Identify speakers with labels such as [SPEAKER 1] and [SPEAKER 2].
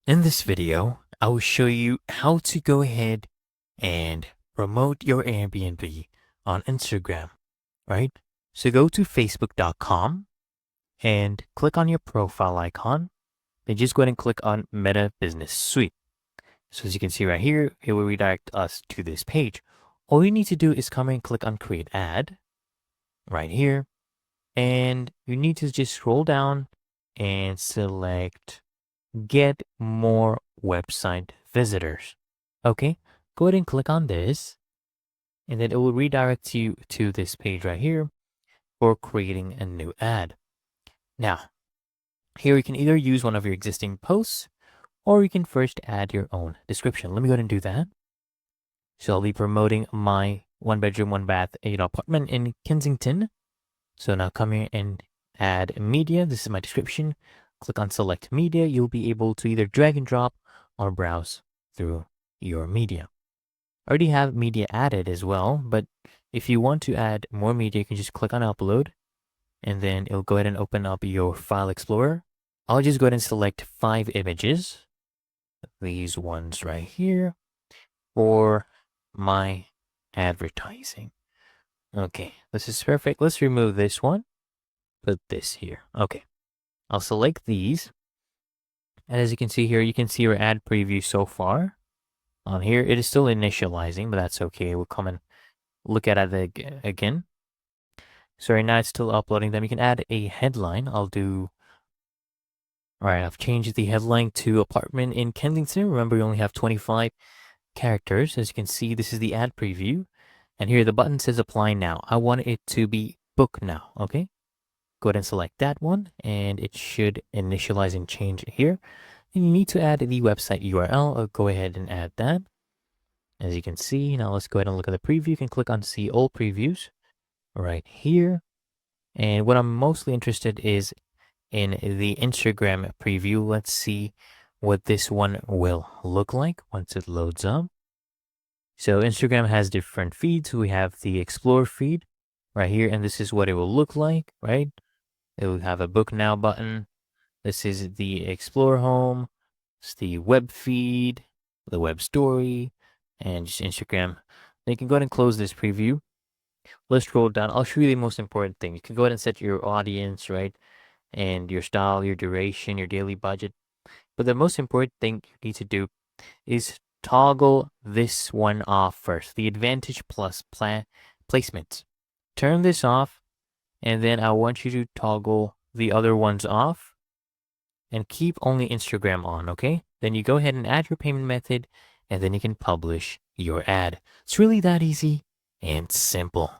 [SPEAKER 1] In this video, I will show you how to go ahead and promote your Airbnb on Instagram, right? So go to facebook.com and click on your profile icon. Then just go ahead and click on Meta Business Suite. So as you can see right here, it will redirect us to this page. All you need to do is come and click on Create Ad right here. And you need to just scroll down and select Get More Website Visitors. Okay, go ahead and click on this, and then it will redirect you to this page right here for creating a new ad. Now, here you can either use one of your existing posts, or you can first add your own description. Let me go ahead and do that. So I'll be promoting my 1 bedroom, 1 bath, apartment in Kensington. So now come here and add media. This is my description. Click on select media. You'll be able to either drag and drop or browse through your media. I already have media added as well, but if you want to add more media, you can just click on upload, and then it'll go ahead and open up your file explorer. I'll just go ahead and select 5 images, these ones right here, for my advertising. Okay, this is perfect. Let's remove this one, put this here. Okay, I'll select these. And as you can see here, you can see your ad preview so far. On here, it is still initializing, but that's okay. We'll come and look at it again. So right now it's still uploading them. You can add a headline. All right, I've changed the headline to apartment in Kensington. Remember, you only have 25 characters. As you can see, this is the ad preview. And here the button says apply now. I want it to be book now, okay? Go ahead and select that one, and it should initialize and change here. And you need to add the website URL. I'll go ahead and add that. As you can see, now let's go ahead and look at the preview. You can click on see all previews right here. And what I'm mostly interested is in the Instagram preview. Let's see what this one will look like once it loads up. So Instagram has different feeds. We have the explore feed right here, and this is what it will look like, right? It will have a book now button. This is the explore home. It's the web feed, the web story, and just Instagram. Then you can go ahead and close this preview. Let's scroll down. I'll show you the most important thing. You can go ahead and set your audience, right? And your style, your duration, your daily budget. But the most important thing you need to do is toggle this one off first, the Advantage Plus placements. Turn this off, and then I want you to toggle the other ones off and keep only Instagram on, okay? Then you go ahead and add your payment method, and then you can publish your ad. It's really that easy and simple.